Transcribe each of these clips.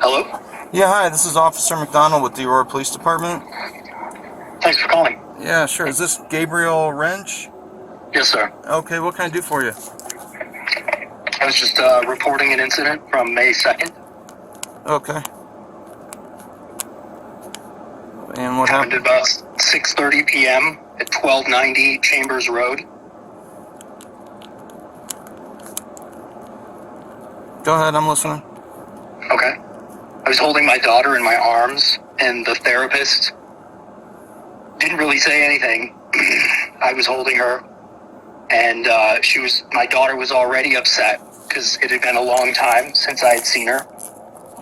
Hello? Yeah, hi, this is Officer McDonald with the Aurora Police Department. Thanks for calling. Yeah, sure. Is this Gabriel Wrench? Yes, sir. Okay, what can I do for you? I was just reporting an incident from May 2nd. Okay. And what Happened happened? at about 6:30 p.m. at 1290 Chambers Road. Go ahead, I'm listening. Okay. I was holding my daughter in my arms, and the therapist didn't really say anything. I was holding her, and my daughter was already upset because it had been a long time since I had seen her.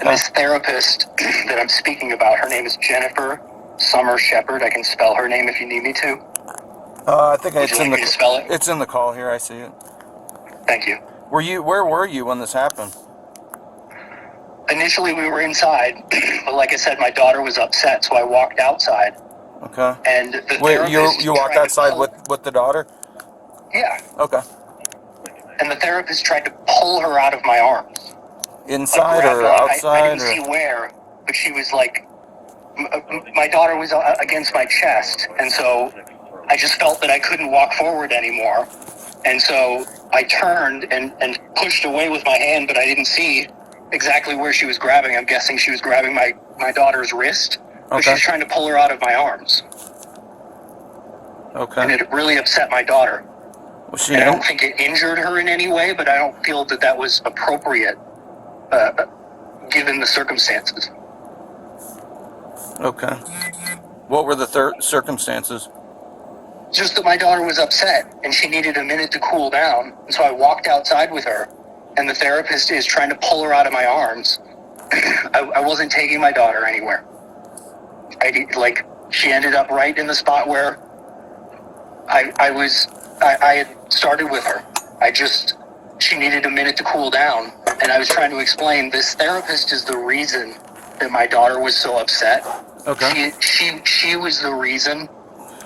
And this therapist that I'm speaking about, her name is Jennifer Summer Shepard. I can spell her name if you need me to. I think Would you like me to spell it? It's in the call here. I see it. Thank you. Where were you when this happened? Initially, we were inside, but like I said, my daughter was upset, so I walked outside. Okay. And the Wait, therapist you walked outside with the daughter? Yeah. Okay. And the therapist tried to pull her out of my arms. Inside or outside? I didn't see where, but she was like, my daughter was against my chest, and so I just felt that I couldn't walk forward anymore. And so I turned and pushed away with my hand, but I didn't see exactly where she was grabbing. I'm guessing she was grabbing my daughter's wrist, but she was trying to pull her out of my arms. Okay. And it really upset my daughter. Was and I don't think it injured her in any way, but I don't feel that was appropriate given the circumstances. Okay. What were the circumstances? Just that my daughter was upset and she needed a minute to cool down. And so I walked outside with her, and the therapist is trying to pull her out of my arms. I wasn't taking my daughter anywhere. She ended up right in the spot where I had started with her. She needed a minute to cool down, and I was trying to explain this therapist is the reason that my daughter was so upset. Okay. She was the reason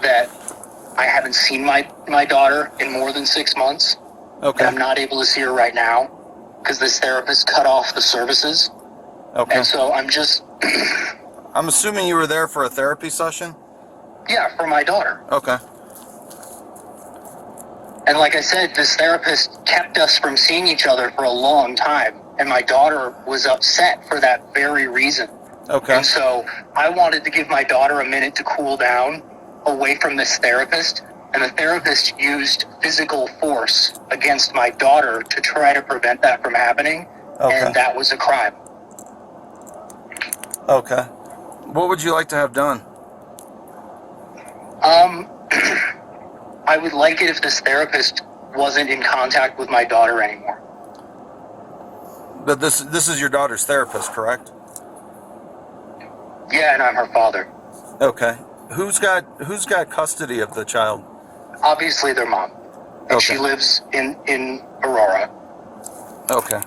that I haven't seen my daughter in more than 6 months. Okay. And I'm not able to see her right now because this therapist cut off the services. Okay. And so I'm just... I'm assuming you were there for a therapy session? Yeah, for my daughter. Okay. And like I said, this therapist kept us from seeing each other for a long time. And my daughter was upset for that very reason. Okay. And so I wanted to give my daughter a minute to cool down away from this therapist. And the therapist used physical force against my daughter to try to prevent that from happening. Okay. And that was a crime. Okay. What would you like to have done? I would like it if this therapist wasn't in contact with my daughter anymore. But this is your daughter's therapist, correct? Yeah, and I'm her father. Okay. Who's got custody of the child? Obviously their mom. And she lives in Aurora. Okay.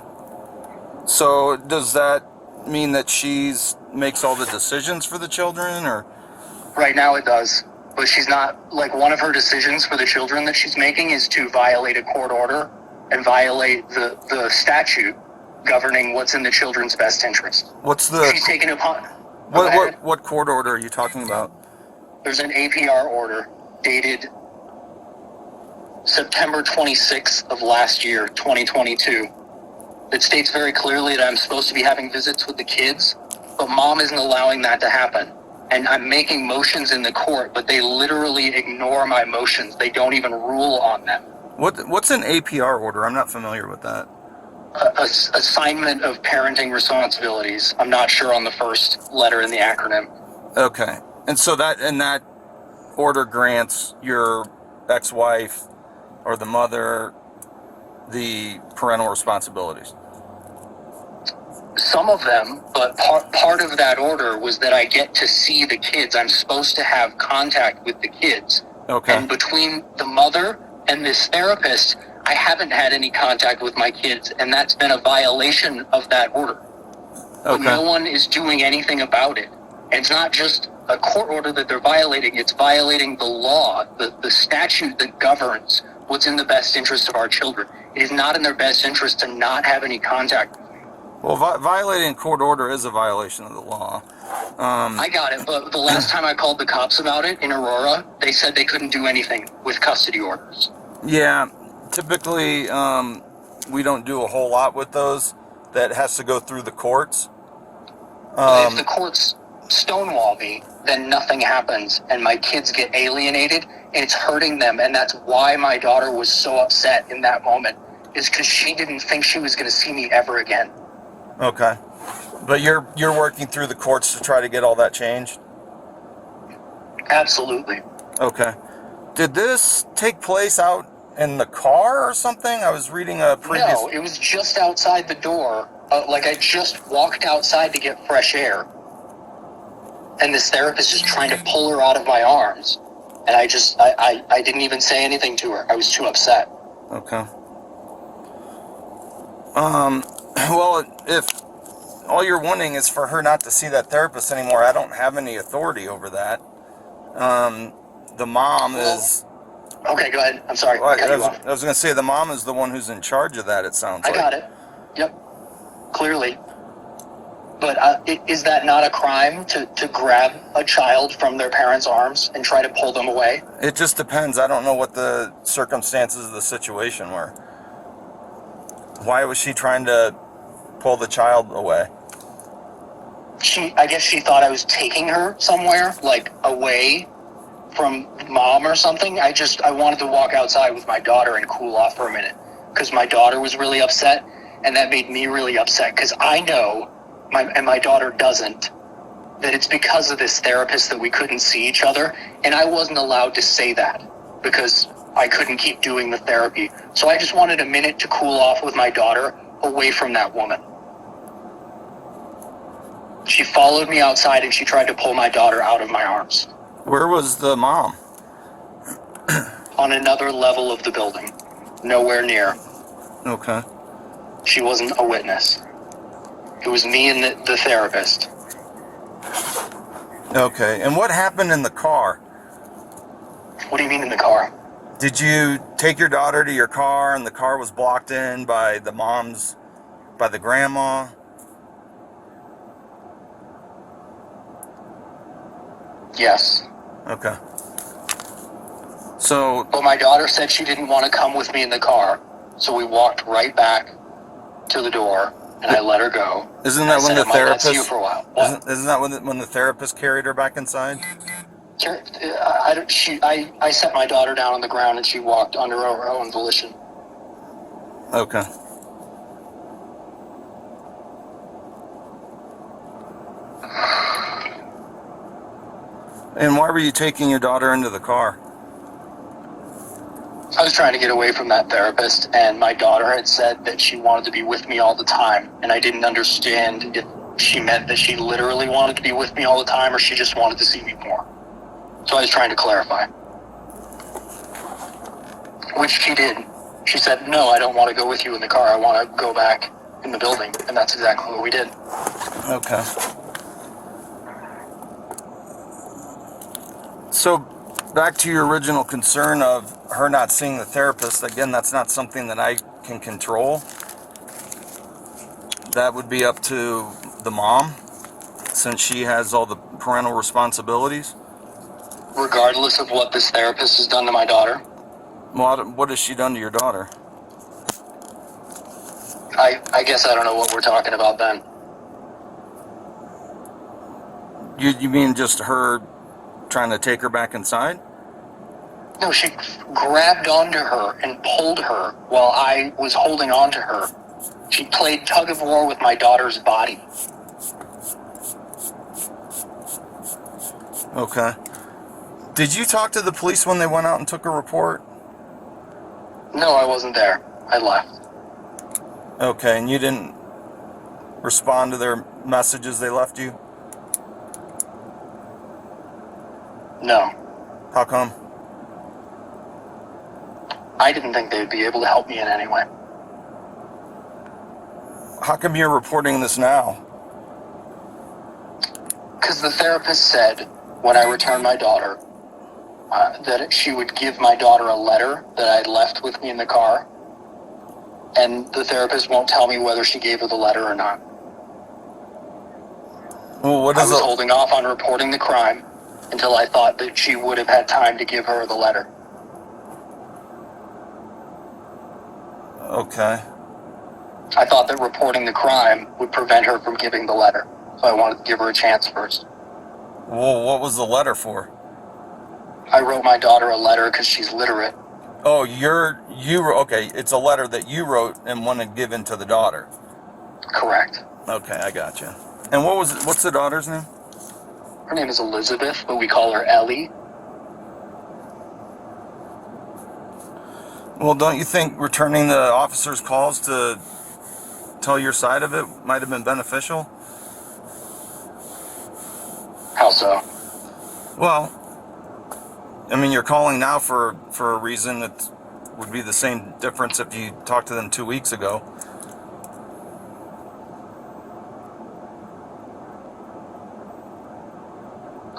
So does that mean that she's makes all the decisions for the children, or? Right now it does. But she's not, one of her decisions for the children that she's making is to violate a court order and violate the statute governing what's in the children's best interest. She's taken upon... What court order are you talking about? There's an APR order dated September 26th of last year, 2022, that states very clearly that I'm supposed to be having visits with the kids, but mom isn't allowing that to happen. And I'm making motions in the court, but they literally ignore my motions. They don't even rule on them. What's an APR order? I'm not familiar with that. Assignment of parenting responsibilities. I'm not sure on the first letter in the acronym. Okay. And so that order grants your ex-wife or the mother the parental responsibilities. Some of them, but part of that order was that I get to see the kids. I'm supposed to have contact with the kids. Okay. And between the mother and this therapist, I haven't had any contact with my kids, and that's been a violation of that order. Okay. But no one is doing anything about it. And it's not just a court order that they're violating, it's violating the law, the statute that governs what's in the best interest of our children. It is not in their best interest to not have any contact. Well, violating a court order is a violation of the law. I got it, but the last time I called the cops about it in Aurora, they said they couldn't do anything with custody orders. Yeah, typically we don't do a whole lot with those. That has to go through the courts. If the courts stonewall me, then nothing happens, and my kids get alienated, and it's hurting them, and that's why my daughter was so upset in that moment, is because she didn't think she was going to see me ever again. Okay. But you're working through the courts to try to get all that changed? Absolutely. Okay. Did this take place out in the car or something? I was reading a previous... No, it was just outside the door. Like, I just walked outside to get fresh air. And this therapist is trying to pull her out of my arms. And I didn't even say anything to her. I was too upset. Okay. Well, if all you're wanting is for her not to see that therapist anymore, I don't have any authority over that. The mom is... Okay, go ahead. I'm sorry. Well, I off. was going to say the mom is the one who's in charge of that, it sounds like. I got it. Yep. Clearly. But is that not a crime to grab a child from their parents' arms and try to pull them away? It just depends. I don't know what the circumstances of the situation were. Why was she trying to pull the child away? I guess she thought I was taking her somewhere, like away from mom or something. I wanted to walk outside with my daughter and cool off for a minute because my daughter was really upset, and that made me really upset because I know, and my daughter doesn't, that it's because of this therapist that we couldn't see each other, and I wasn't allowed to say that because I couldn't keep doing the therapy. So I just wanted a minute to cool off with my daughter away from that woman. She followed me outside and she tried to pull my daughter out of my arms. Where was the mom? On another level of the building. Nowhere near. Okay. She wasn't a witness. It was me and the therapist. Okay. And what happened in the car? What do you mean in the car? Did you take your daughter to your car and the car was blocked in by the grandma? Yes. Okay. So... But my daughter said she didn't want to come with me in the car, so we walked right back to the door, and I let her go. Isn't that when the therapist... I see you for a while. Isn't that when the therapist carried her back inside? I set my daughter down on the ground, and she walked under her own volition. Okay. And why were you taking your daughter into the car? I was trying to get away from that therapist, and my daughter had said that she wanted to be with me all the time, and I didn't understand if she meant that she literally wanted to be with me all the time or she just wanted to see me more. So I was trying to clarify. Which she did. She said, no, I don't want to go with you in the car. I want to go back in the building, and that's exactly what we did. Okay. So, back to your original concern of her not seeing the therapist, again, that's not something that I can control. That would be up to the mom, since she has all the parental responsibilities. Regardless of what this therapist has done to my daughter? Well, what has she done to your daughter? I guess I don't know what we're talking about then. You mean just her trying to take her back inside? No, she grabbed onto her and pulled her while I was holding on to her. She played tug of war with my daughter's body. Okay. Did you talk to the police when they went out and took a report? No, I wasn't there. I left. Okay, and you didn't respond to their messages they left you? No. How come? I didn't think they'd be able to help me in any way. How come you're reporting this now? Because the therapist said when I returned my daughter that she would give my daughter a letter that I left with me in the car, and the therapist won't tell me whether she gave her the letter or not. Well, what I is was it? holding off on reporting the crime until I thought that she would have had time to give her the letter. Okay. I thought that reporting the crime would prevent her from giving the letter, so I wanted to give her a chance first. Well, what was the letter for? I wrote my daughter a letter because she's literate. Oh, okay, it's a letter that you wrote and wanted given to the daughter. Correct. Okay, I got you. And what's the daughter's name? Her name is Elizabeth, but we call her Ellie. Well, don't you think returning the officer's calls to tell your side of it might have been beneficial? How so? Well, I mean, you're calling now for a reason that would be the same difference if you talked to them 2 weeks ago.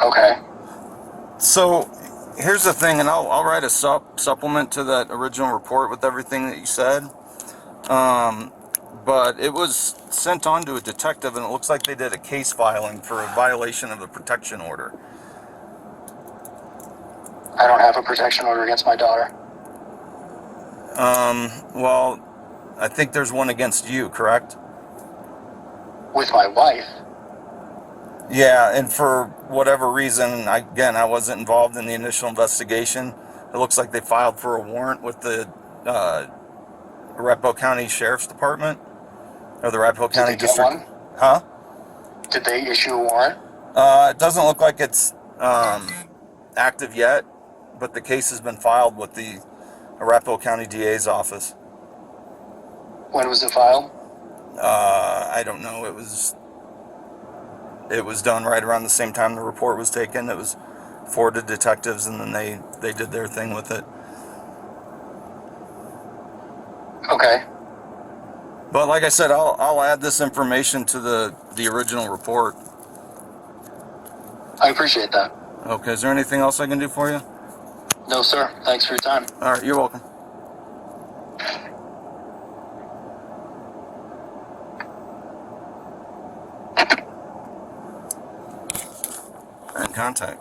Okay. So here's the thing, and I'll write a supplement to that original report with everything that you said. But it was sent on to a detective, and it looks like they did a case filing for a violation of the protection order. I don't have a protection order against my daughter. Well, I think there's one against you, correct? With my wife. Yeah, and for whatever reason, I wasn't involved in the initial investigation. It looks like they filed for a warrant with the Arapahoe County Sheriff's Department, or the Arapahoe County Did they District. get one? Huh? Did they issue a warrant? It doesn't look like it's active yet, but the case has been filed with the Arapahoe County DA's office. When was it filed? I don't know. It was done right around the same time the report was taken. It was forwarded to detectives, and then they did their thing with it. Okay. But like I said, I'll add this information to the original report. I appreciate that. Okay, is there anything else I can do for you? No, sir. Thanks for your time. All right, you're welcome. And contact.